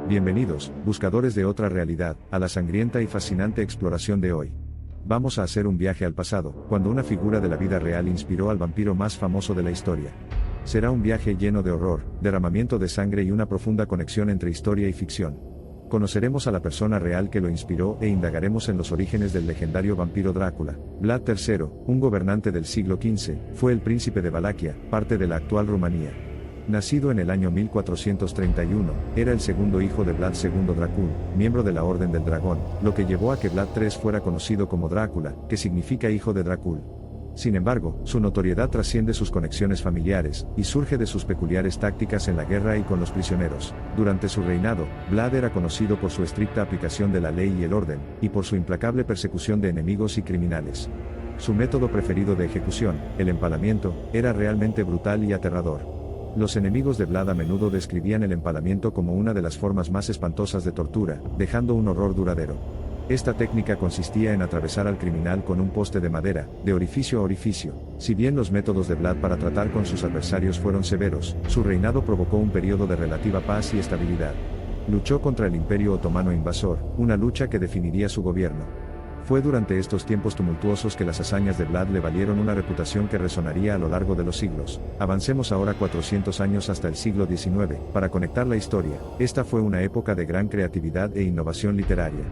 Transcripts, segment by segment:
Bienvenidos, buscadores de otra realidad, a la sangrienta y fascinante exploración de hoy. Vamos a hacer un viaje al pasado, cuando una figura de la vida real inspiró al vampiro más famoso de la historia. Será un viaje lleno de horror, derramamiento de sangre y una profunda conexión entre historia y ficción. Conoceremos a la persona real que lo inspiró e indagaremos en los orígenes del legendario vampiro Drácula. Vlad III, un gobernante del siglo XV, fue el príncipe de Valaquia, parte de la actual Rumanía. Nacido en el año 1431, era el segundo hijo de Vlad II Dracul, miembro de la Orden del Dragón, lo que llevó a que Vlad III fuera conocido como Drácula, que significa hijo de Dracul. Sin embargo, su notoriedad trasciende sus conexiones familiares, y surge de sus peculiares tácticas en la guerra y con los prisioneros. Durante su reinado, Vlad era conocido por su estricta aplicación de la ley y el orden, y por su implacable persecución de enemigos y criminales. Su método preferido de ejecución, el empalamiento, era realmente brutal y aterrador. Los enemigos de Vlad a menudo describían el empalamiento como una de las formas más espantosas de tortura, dejando un horror duradero. Esta técnica consistía en atravesar al criminal con un poste de madera, de orificio a orificio. Si bien los métodos de Vlad para tratar con sus adversarios fueron severos, su reinado provocó un periodo de relativa paz y estabilidad. Luchó contra el Imperio Otomano invasor, una lucha que definiría su gobierno. Fue durante estos tiempos tumultuosos que las hazañas de Vlad le valieron una reputación que resonaría a lo largo de los siglos. Avancemos ahora 400 años hasta el siglo XIX, para conectar la historia. Esta fue una época de gran creatividad e innovación literaria.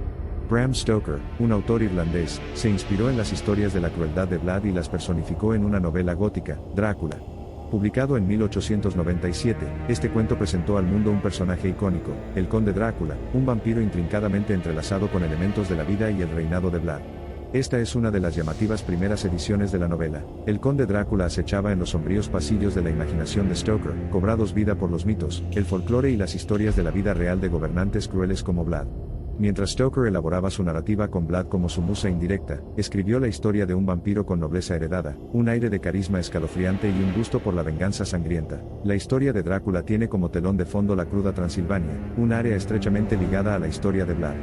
Bram Stoker, un autor irlandés, se inspiró en las historias de la crueldad de Vlad y las personificó en una novela gótica, Drácula. Publicado en 1897, este cuento presentó al mundo un personaje icónico, el Conde Drácula, un vampiro intrincadamente entrelazado con elementos de la vida y el reinado de Vlad. Esta es una de las llamativas primeras ediciones de la novela. El Conde Drácula acechaba en los sombríos pasillos de la imaginación de Stoker, cobrados vida por los mitos, el folclore y las historias de la vida real de gobernantes crueles como Vlad. Mientras Stoker elaboraba su narrativa con Vlad como su musa indirecta, escribió la historia de un vampiro con nobleza heredada, un aire de carisma escalofriante y un gusto por la venganza sangrienta. La historia de Drácula tiene como telón de fondo la cruda Transilvania, un área estrechamente ligada a la historia de Vlad.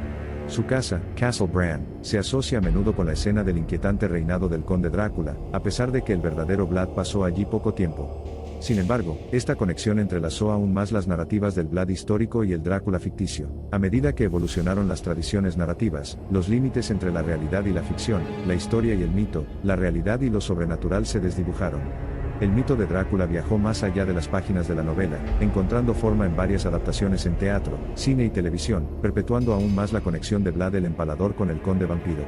Su casa, Castle Bran, se asocia a menudo con la escena del inquietante reinado del conde Drácula, a pesar de que el verdadero Vlad pasó allí poco tiempo. Sin embargo, esta conexión entrelazó aún más las narrativas del Vlad histórico y el Drácula ficticio. A medida que evolucionaron las tradiciones narrativas, los límites entre la realidad y la ficción, la historia y el mito, la realidad y lo sobrenatural se desdibujaron. El mito de Drácula viajó más allá de las páginas de la novela, encontrando forma en varias adaptaciones en teatro, cine y televisión, perpetuando aún más la conexión de Vlad el Empalador con el conde vampiro,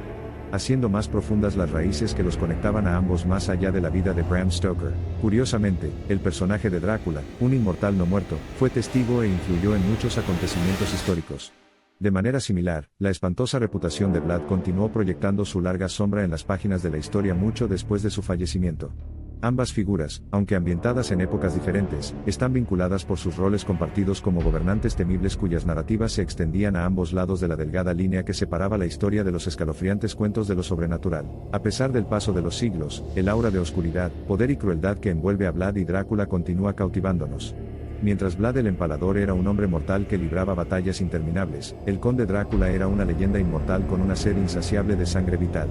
haciendo más profundas las raíces que los conectaban a ambos más allá de la vida de Bram Stoker. Curiosamente, el personaje de Drácula, un inmortal no muerto, fue testigo e influyó en muchos acontecimientos históricos. De manera similar, la espantosa reputación de Vlad continuó proyectando su larga sombra en las páginas de la historia mucho después de su fallecimiento. Ambas figuras, aunque ambientadas en épocas diferentes, están vinculadas por sus roles compartidos como gobernantes temibles cuyas narrativas se extendían a ambos lados de la delgada línea que separaba la historia de los escalofriantes cuentos de lo sobrenatural. A pesar del paso de los siglos, el aura de oscuridad, poder y crueldad que envuelve a Vlad y Drácula continúa cautivándonos. Mientras Vlad el Empalador era un hombre mortal que libraba batallas interminables, el conde Drácula era una leyenda inmortal con una sed insaciable de sangre vital.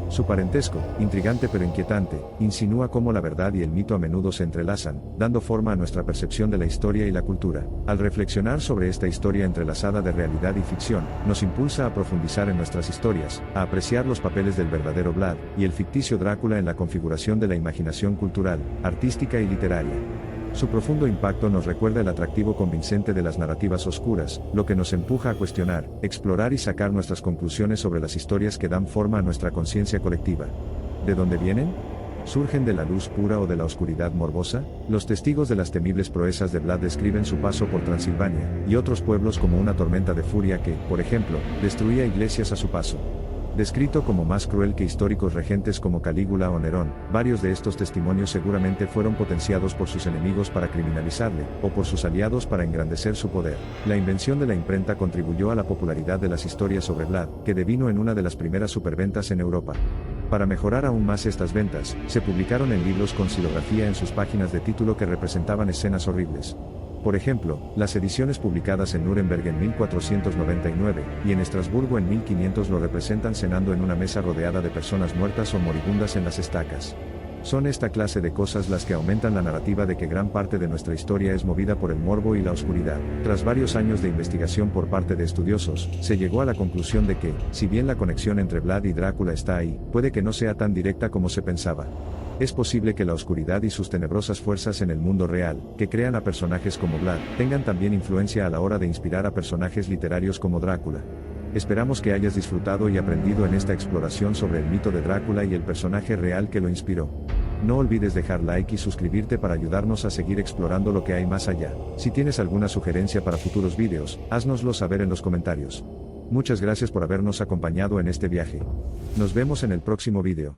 Su parentesco, intrigante pero inquietante, insinúa cómo la verdad y el mito a menudo se entrelazan, dando forma a nuestra percepción de la historia y la cultura. Al reflexionar sobre esta historia entrelazada de realidad y ficción, nos impulsa a profundizar en nuestras historias, a apreciar los papeles del verdadero Vlad y el ficticio Drácula en la configuración de la imaginación cultural, artística y literaria. Su profundo impacto nos recuerda el atractivo convincente de las narrativas oscuras, lo que nos empuja a cuestionar, explorar y sacar nuestras conclusiones sobre las historias que dan forma a nuestra conciencia colectiva. ¿De dónde vienen? ¿Surgen de la luz pura o de la oscuridad morbosa? Los testigos de las temibles proezas de Vlad describen su paso por Transilvania, y otros pueblos como una tormenta de furia que, por ejemplo, destruía iglesias a su paso. Descrito como más cruel que históricos regentes como Calígula o Nerón, varios de estos testimonios seguramente fueron potenciados por sus enemigos para criminalizarle, o por sus aliados para engrandecer su poder. La invención de la imprenta contribuyó a la popularidad de las historias sobre Vlad, que devino en una de las primeras superventas en Europa. Para mejorar aún más estas ventas, se publicaron en libros con xilografía en sus páginas de título que representaban escenas horribles. Por ejemplo, las ediciones publicadas en Nuremberg en 1499, y en Estrasburgo en 1500 lo representan cenando en una mesa rodeada de personas muertas o moribundas en las estacas. Son esta clase de cosas las que aumentan la narrativa de que gran parte de nuestra historia es movida por el morbo y la oscuridad. Tras varios años de investigación por parte de estudiosos, se llegó a la conclusión de que, si bien la conexión entre Vlad y Drácula está ahí, puede que no sea tan directa como se pensaba. Es posible que la oscuridad y sus tenebrosas fuerzas en el mundo real, que crean a personajes como Vlad, tengan también influencia a la hora de inspirar a personajes literarios como Drácula. Esperamos que hayas disfrutado y aprendido en esta exploración sobre el mito de Drácula y el personaje real que lo inspiró. No olvides dejar like y suscribirte para ayudarnos a seguir explorando lo que hay más allá. Si tienes alguna sugerencia para futuros vídeos, háznoslo saber en los comentarios. Muchas gracias por habernos acompañado en este viaje. Nos vemos en el próximo vídeo.